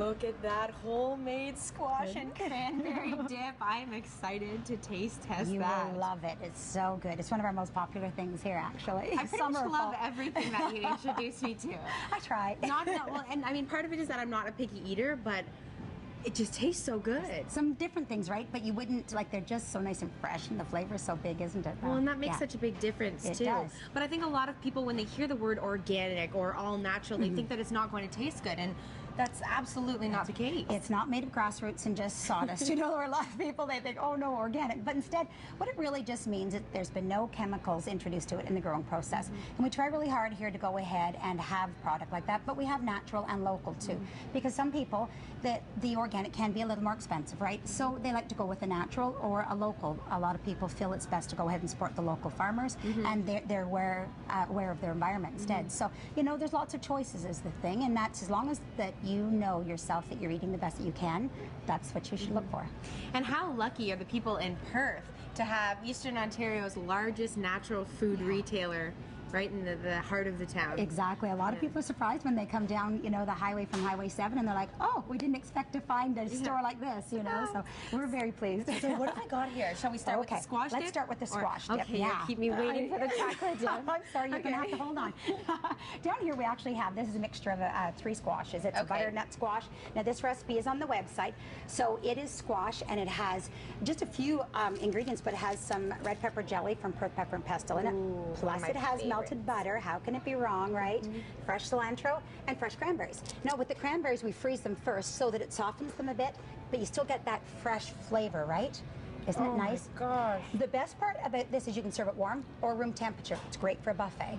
Look at that homemade squash and cranberry dip. I'm excited to taste test You that. will love it. It's so good. It's one of our most popular things here, actually. I pretty much love everything that you introduced me to. I try. Not that well, and I mean, part of it is that I'm not a picky eater, but it just tastes so good. Some different things, right? But you wouldn't, like, they're just so nice and fresh, and the flavor is so big, isn't it? Well, and that makes such a big difference, it too. Does. But I think a lot of people, when they hear the word organic or all natural, they think that it's not going to taste good, and that's absolutely not the case. It's not made of grassroots and just sawdust. You know, there are a lot of people, they think, oh no, organic. But instead, what it really just means is there's been no chemicals introduced to it in the growing process. And we try really hard here to go ahead and have product like that, but we have natural and local too. Because some people, the organic can be a little more expensive, right? So they like to go with a natural or a local. A lot of people feel it's best to go ahead and support the local farmers, and they're aware of their environment instead. So, you know, there's lots of choices is the thing, and that's as long as that you know yourself that you're eating the best that you can, that's what you should look for. And how lucky are the people in Perth to have Eastern Ontario's largest natural food retailer right in the heart of the town. Exactly. A lot of people are surprised when they come down, you know, the highway from Highway 7, and they're like, oh, we didn't expect to find a store like this, you know, so we're very pleased. So what have I got here? Shall we start with the squash dip? Let's start with the squash dip. Okay, yeah. Keep me waiting for the chocolate dip. I'm sorry, you're going to have to hold on. Down here we actually have, this is a mixture of 3 squashes. It's a butternut squash. Now this recipe is on the website. So it is squash, and it has just a few ingredients, but it has some red pepper jelly from Perth Pepper and Pesto in it. Plus it has melted butter. How can it be wrong, right? Fresh cilantro and fresh cranberries. Now with the cranberries, we freeze them first so that it softens them a bit, but you still get that fresh flavor, right? Isn't it nice? Oh my gosh. The best part about this is you can serve it warm or room temperature. It's great for a buffet.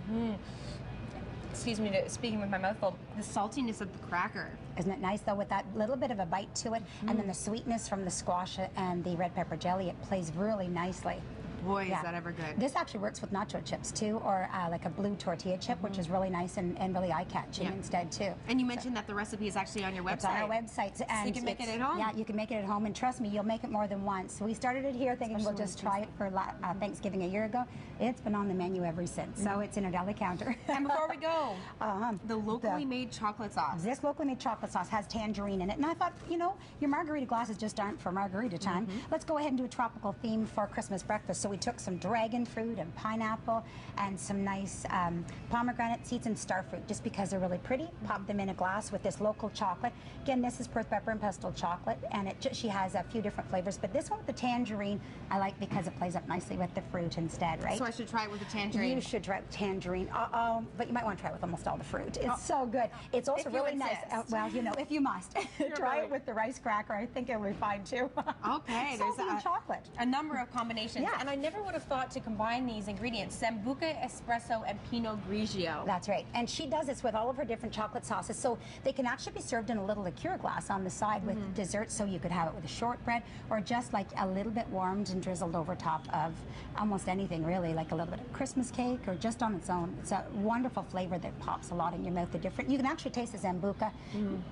Excuse me, speaking with my mouth full, the saltiness of the cracker. Isn't it nice though, with that little bit of a bite to it, and then the sweetness from the squash and the red pepper jelly, it plays really nicely. Boy, is that ever good. This actually works with nacho chips too, or like a blue tortilla chip, which is really nice and really eye-catching instead too. And you mentioned that the recipe is actually on your website. It's on our website. And so you can make it at home? Yeah, you can make it at home, and trust me, you'll make it more than once. We started it here thinking we'll just try it for Thanksgiving a year ago. It's been on the menu ever since, so it's in our deli counter. And before we go, the locally made chocolate sauce. This locally made chocolate sauce has tangerine in it, and I thought, you know, your margarita glasses just aren't for margarita time. Let's go ahead and do a tropical theme for Christmas breakfast. So we took some dragon fruit and pineapple and some nice pomegranate seeds and star fruit, just because they're really pretty. Pop them in a glass with this local chocolate. Again, this is Perth Pepper and Pesto chocolate, and she has a few different flavors, but this one with the tangerine I like because it plays up nicely with the fruit instead, right? So I should try it with the tangerine? You should try it with tangerine, but you might want to try it with almost all the fruit. It's so good. It's also really nice. Well, you know, if you must. Try it with the rice cracker. I think it'll be fine too. Okay. There's chocolate. A number of combinations. Yeah. And I never would have thought to combine these ingredients, Sambuca, espresso, and Pinot Grigio. That's right. And she does this with all of her different chocolate sauces, so they can actually be served in a little liqueur glass on the side with dessert, so you could have it with a shortbread, or just like a little bit warmed and drizzled over top of almost anything really, like a little bit of Christmas cake, or just on its own. It's a wonderful flavor that pops a lot in your mouth. You can actually taste the Sambuca,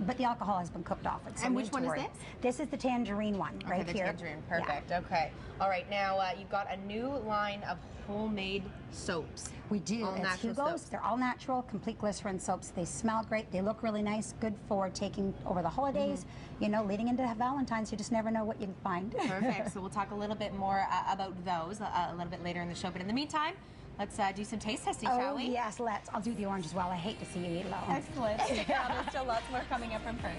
but the alcohol has been cooked off it. So and which one is this? This is the tangerine one, right the here. Tangerine, perfect. Yeah. Okay. All right. Now you've got a new line of homemade soaps. We do. All it's natural Hugo's. soaps. They're all natural, complete glycerin soaps. They smell great. They look really nice. Good for taking over the holidays. You know, leading into Valentine's, you just never know what you can find. Perfect. So we'll talk a little bit more about those a little bit later in the show. But in the meantime, let's do some taste testing, shall we? Yes, let's. I'll do the orange as well. I hate to see you eat alone. Excellent. Stick around. There's still lots more coming up from Perth.